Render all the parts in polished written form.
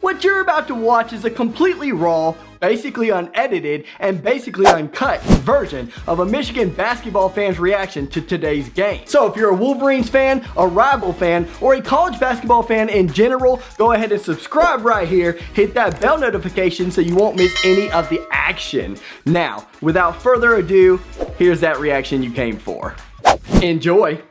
What you're about to watch is a completely raw, basically unedited, and basically uncut version of a Michigan basketball fan's reaction to today's game. So if you're a Wolverines fan, a rival fan, or a college basketball fan in general, go ahead and subscribe right here, hit that bell notification so you won't miss any of the action. Now, without further ado, here's that reaction you came for. Enjoy.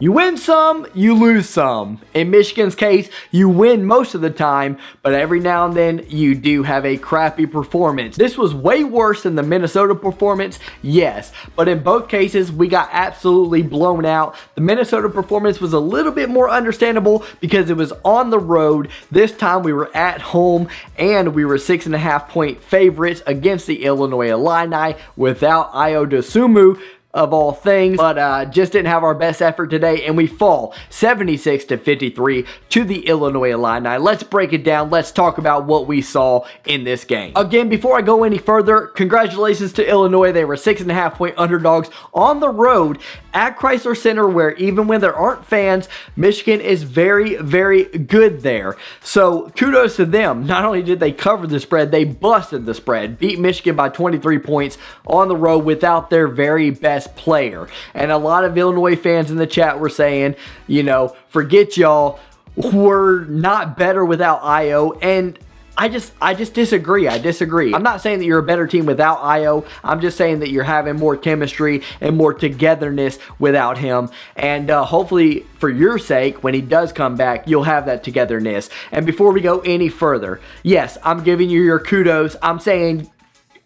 You win some, you lose some. In Michigan's case, you win most of the time, but every now and then you do have a crappy performance. This was way worse than the Minnesota performance, yes, but in both cases, we got absolutely blown out. The Minnesota performance was a little bit more understandable because it was on the road. This time we were at home and we were 6.5-point favorites against the Illinois Illini without Ayo Dosunmu, of all things, but just didn't have our best effort today, and we fall 76-53 to the Illinois Illini. Let's break it down. Let's talk about what we saw in this game. Again, before I go any further, congratulations to Illinois. They were 6.5-point underdogs on the road at Chrysler Center, where even when there aren't fans, Michigan is very, very good there. So kudos to them. Not only did they cover the spread, they busted the spread, beat Michigan by 23 points on the road without their very best player. And a lot of Illinois fans in the chat were saying, you know, forget y'all, we're not better without Ayo, and I just disagree. I disagree. I'm not saying that you're a better team without Ayo. I'm just saying that you're having more chemistry and more togetherness without him. And hopefully, for your sake, when he does come back, you'll have that togetherness. And before we go any further, yes, I'm giving you your kudos. I'm saying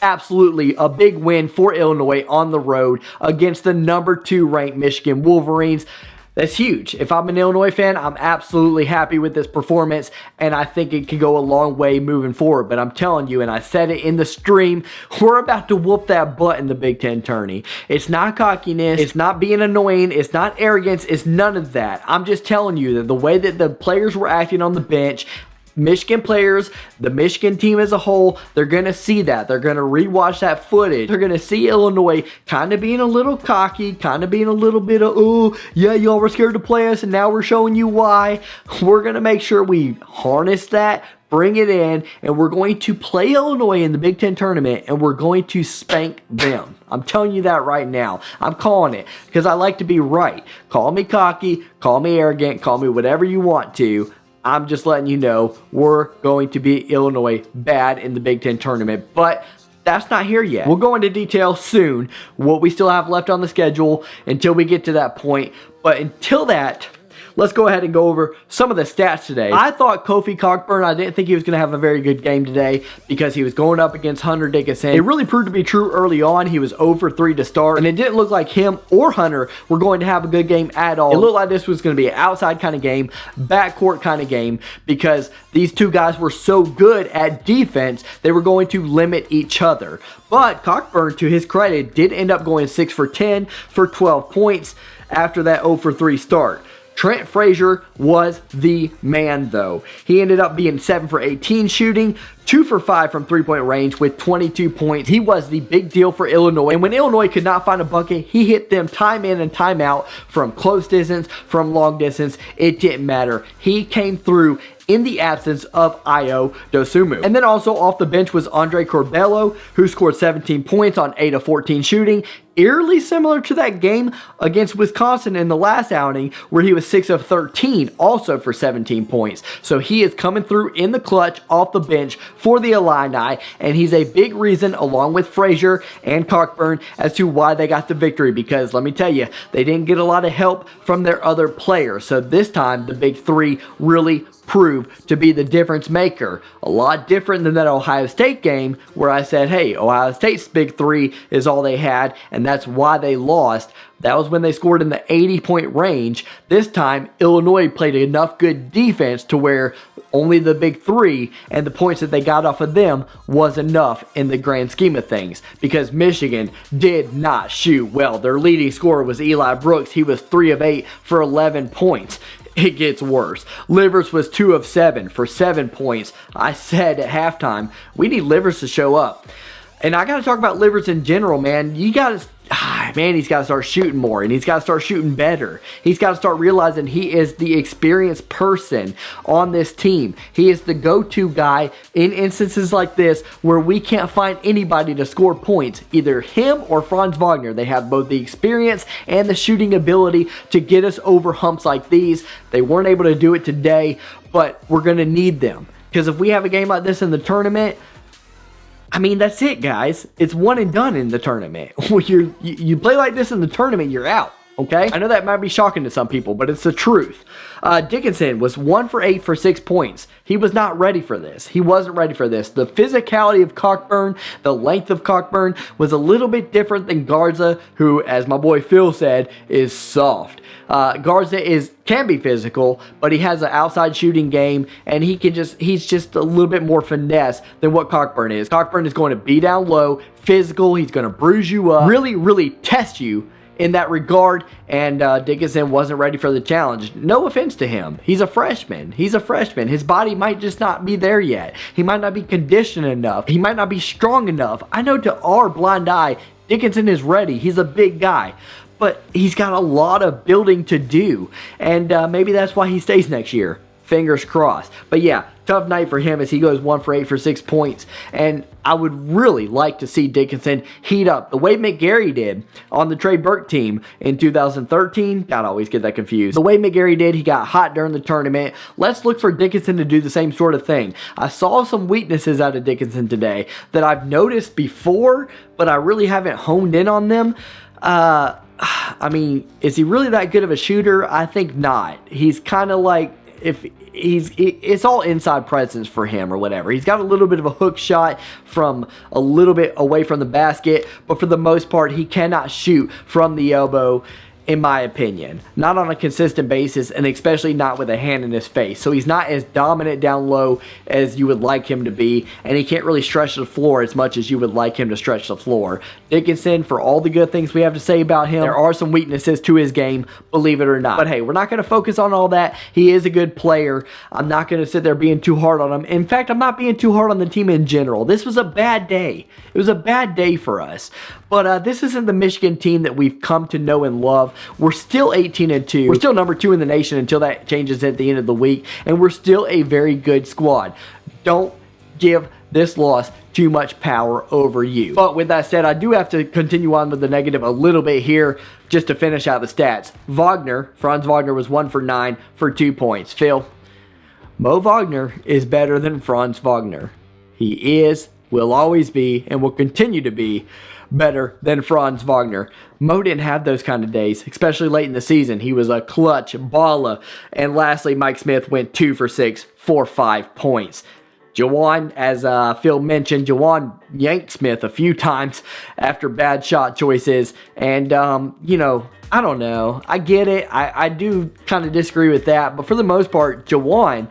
absolutely a big win for Illinois on the road against the number 2 ranked Michigan Wolverines. That's huge. If I'm an Illinois fan, I'm absolutely happy with this performance, and I think it can go a long way moving forward. But I'm telling you, and I said it in the stream, we're about to whoop that butt in the Big Ten tourney. It's not cockiness. It's not being annoying. It's not arrogance. It's none of that. I'm just telling you that the way that the players were acting on the bench, Michigan players, the Michigan team as a whole, they're going to see that. They're going to rewatch that footage. They're going to see Illinois kind of being a little cocky, kind of being a little bit of, oh, yeah, y'all were scared to play us, and now we're showing you why. We're going to make sure we harness that, bring it in, and we're going to play Illinois in the Big Ten tournament, and we're going to spank them. I'm telling you that right now. I'm calling it because I like to be right. Call me cocky, call me arrogant, call me whatever you want to. I'm just letting you know we're going to beat Illinois bad in the Big Ten tournament, but that's not here yet. We'll go into detail soon, what we still have left on the schedule until we get to that point, but until that, let's go ahead and go over some of the stats today. I thought Kofi Cockburn, I didn't think he was going to have a very good game today because he was going up against Hunter Dickinson. It really proved to be true early on. He was 0 for 3 to start, and it didn't look like him or Hunter were going to have a good game at all. It looked like this was going to be an outside kind of game, backcourt kind of game, because these two guys were so good at defense, they were going to limit each other. But Cockburn, to his credit, did end up going 6 for 10 for 12 points after that 0 for 3 start. Trent Frazier was the man, though. He ended up being 7 for 18 shooting, 2 for 5 from three-point range with 22 points. He was the big deal for Illinois. And when Illinois could not find a bucket, he hit them time in and time out from close distance, from long distance. It didn't matter. He came through in the absence of Ayo Dosunmu. And then also off the bench was Curbelo, who scored 17 points on 8 of 14 shooting. Eerily similar to that game against Wisconsin in the last outing where he was 6 of 13, also for 17 points. So he is coming through in the clutch off the bench for the Illini, and he's a big reason, along with Frazier and Cockburn, as to why they got the victory, because let me tell you, they didn't get a lot of help from their other players. So this time, the big three really proved to be the difference maker. A lot different than that Ohio State game where I said, hey, Ohio State's big three is all they had, and that's why they lost. That was when they scored in the 80-point range. This time, Illinois played enough good defense to where only the big three and the points that they got off of them was enough in the grand scheme of things, because Michigan did not shoot well. Their leading scorer was Eli Brooks. He was 3 of 8 for 11 points. It gets worse. Livers was 2 of 7 for 7 points. I said at halftime, we need Livers to show up. And I got to talk about Livers in general, man. You got to man, he's got to start shooting more, and he's got to start shooting better. He's got to start realizing he is the experienced person on this team. He is the go-to guy in instances like this where we can't find anybody to score points. Either him or Franz Wagner. They have both the experience and the shooting ability to get us over humps like these. They weren't able to do it today, but we're going to need them. Because if we have a game like this in the tournament, I mean, that's it, guys. It's one and done in the tournament. When you play like this in the tournament, you're out, okay? I know that might be shocking to some people, but it's the truth. Dickinson was 1 for 8 for 6 points. He was not ready for this. He wasn't ready for this. The physicality of Cockburn, the length of Cockburn was a little bit different than Garza, who, as my boy Phil said, is soft. Garza can be physical, but he has an outside shooting game, and he's just a little bit more finesse than what Cockburn is. Cockburn is going to be down low, physical, he's going to bruise you up, really test you in that regard, and Dickinson wasn't ready for the challenge. No offense to him. He's a freshman. His body might just not be there yet. He might not be conditioned enough. He might not be strong enough. I know to our blind eye, Dickinson is ready. He's a big guy. But he's got a lot of building to do, and maybe that's why he stays next year. Fingers crossed. But yeah, tough night for him as he goes 1 for 8 for 6 points, and I would really like to see Dickinson heat up the way McGarry did on the Trey Burke team in 2013. God, I always get that confused. The way McGarry did, he got hot during the tournament. Let's look for Dickinson to do the same sort of thing. I saw some weaknesses out of Dickinson today that I've noticed before, but I really haven't honed in on them. I mean, is he really that good of a shooter? I think not. He's kind of like, it's all inside presence for him or whatever. He's got a little bit of a hook shot from a little bit away from the basket, but for the most part, he cannot shoot from the elbow, in my opinion. Not on a consistent basis, and especially not with a hand in his face. So he's not as dominant down low as you would like him to be, and he can't really stretch the floor as much as you would like him to stretch the floor. Dickinson, for all the good things we have to say about him, there are some weaknesses to his game, believe it or not. But hey, we're not going to focus on all that. He is a good player. I'm not going to sit there being too hard on him. In fact, I'm not being too hard on the team in general. This was a bad day. It was a bad day for us. But this isn't the Michigan team that we've come to know and love. We're still 18-2. We're still number 2 in the nation until that changes at the end of the week. And we're still a very good squad. Don't give this loss too much power over you. But with that said, I do have to continue on with the negative a little bit here just to finish out the stats. Franz Wagner was 1 for 9 for 2 points. Phil, Mo Wagner is better than Franz Wagner. He is, will always be, and will continue to be better than Franz Wagner. Mo didn't have those kind of days, especially late in the season. He was a clutch baller. And lastly, Mike Smith went 2 for 6 for 5 points. Jawan, as Phil mentioned, Jawan yanked Smith a few times after bad shot choices. And, you know, I don't know. I get it. I do kind of disagree with that. But for the most part, Jawan,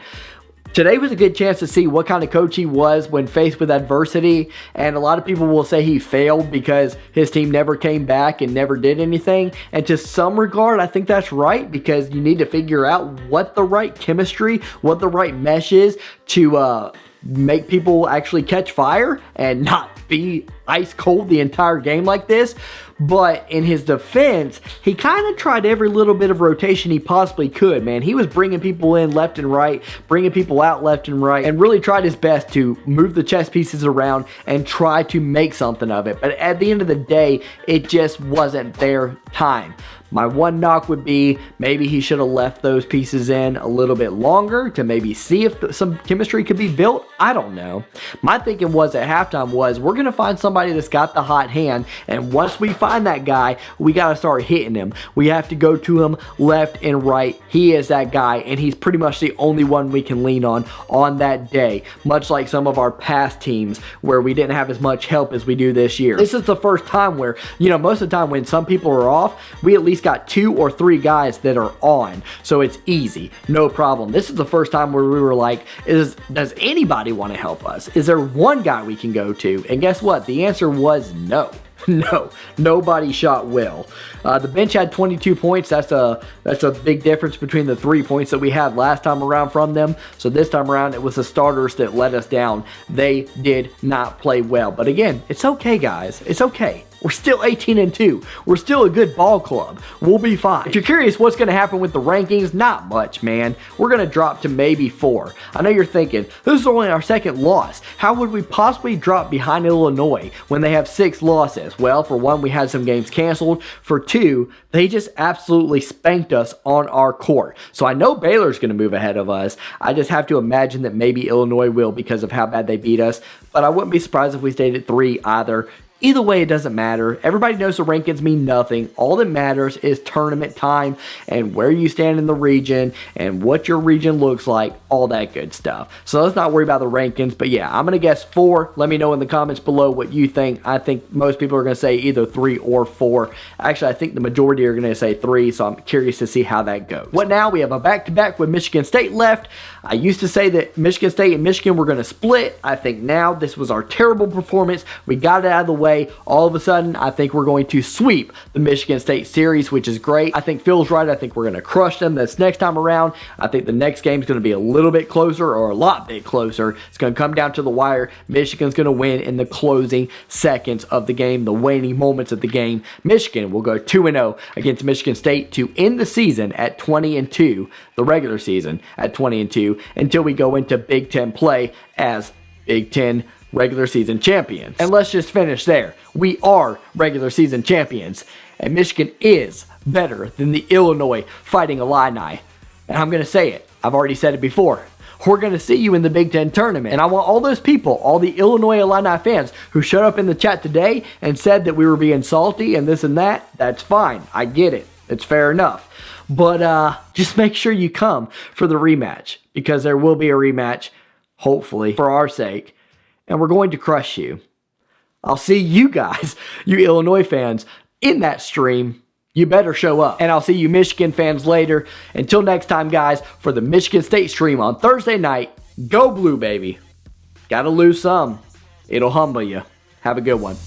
today was a good chance to see what kind of coach he was when faced with adversity, and a lot of people will say he failed because his team never came back and never did anything, and to some regard, I think that's right, because you need to figure out what the right chemistry, what the right mesh is to make people actually catch fire and not be ice cold the entire game like this. But in his defense, he kind of tried every little bit of rotation he possibly could, man. He was bringing people in left and right, bringing people out left and right, and really tried his best to move the chess pieces around and try to make something of it. But at the end of the day, it just wasn't their time. My one knock would be maybe he should have left those pieces in a little bit longer to maybe see if some chemistry could be built. I don't know. My thinking was at halftime was we're going to find somebody that's got the hot hand, and once we find that guy, we got to start hitting him. We have to go to him left and right. He is that guy, and he's pretty much the only one we can lean on that day, much like some of our past teams where we didn't have as much help as we do this year. This is the first time where, you know, most of the time when some people are off, we at least got 2 or 3 guys that are on, so it's easy, no problem. This is the first time where we were like, does anybody want to help us? Is there one guy we can go to? And guess what? The answer was no. No, nobody shot well. The bench had 22 points. That's a big difference between the 3 points that we had last time around from them. So this time around, it was the starters that let us down. They did not play well. But again, it's okay, guys. It's okay. We're still 18-2. We're still a good ball club. We'll be fine. If you're curious what's going to happen with the rankings, not much, man. We're going to drop to maybe 4. I know you're thinking, this is only our second loss. How would we possibly drop behind Illinois when they have 6 losses? Well, for one, we had some games canceled. For 2, they just absolutely spanked us on our court. So I know Baylor's going to move ahead of us. I just have to imagine that maybe Illinois will because of how bad they beat us. But I wouldn't be surprised if we stayed at 3 either. Either way, it doesn't matter. Everybody knows the rankings mean nothing. All that matters is tournament time and where you stand in the region and what your region looks like, all that good stuff. So let's not worry about the rankings. But yeah, I'm going to guess 4. Let me know in the comments below what you think. I think most people are going to say either 3 or 4. Actually, I think the majority are going to say 3, so I'm curious to see how that goes. What now? We have a back-to-back with Michigan State left. I used to say that Michigan State and Michigan were going to split. I think now this was our terrible performance. We got it out of the way. All of a sudden, I think we're going to sweep the Michigan State series, which is great. I think Phil's right. I think we're going to crush them this next time around. I think the next game is going to be a little bit closer or a lot bit closer. It's going to come down to the wire. Michigan's going to win in the closing seconds of the game, the waning moments of the game. Michigan will go 2-0 against Michigan State to end the season at 20-2, the regular season at 20-2, until we go into Big Ten play as Big Ten regular season champions. And let's just finish there. We are regular season champions, and Michigan is better than the Illinois Fighting Illini. And I'm going to say it. I've already said it before. We're going to see you in the Big Ten tournament. And I want all those people, all the Illinois Illini fans who showed up in the chat today and said that we were being salty and this and that, that's fine. I get it. It's fair enough. But just make sure you come for the rematch, because there will be a rematch, hopefully, for our sake. And we're going to crush you. I'll see you guys, you Illinois fans, in that stream. You better show up. And I'll see you Michigan fans later. Until next time, guys, for the Michigan State stream on Thursday night, go blue, baby. Gotta lose some. It'll humble you. Have a good one.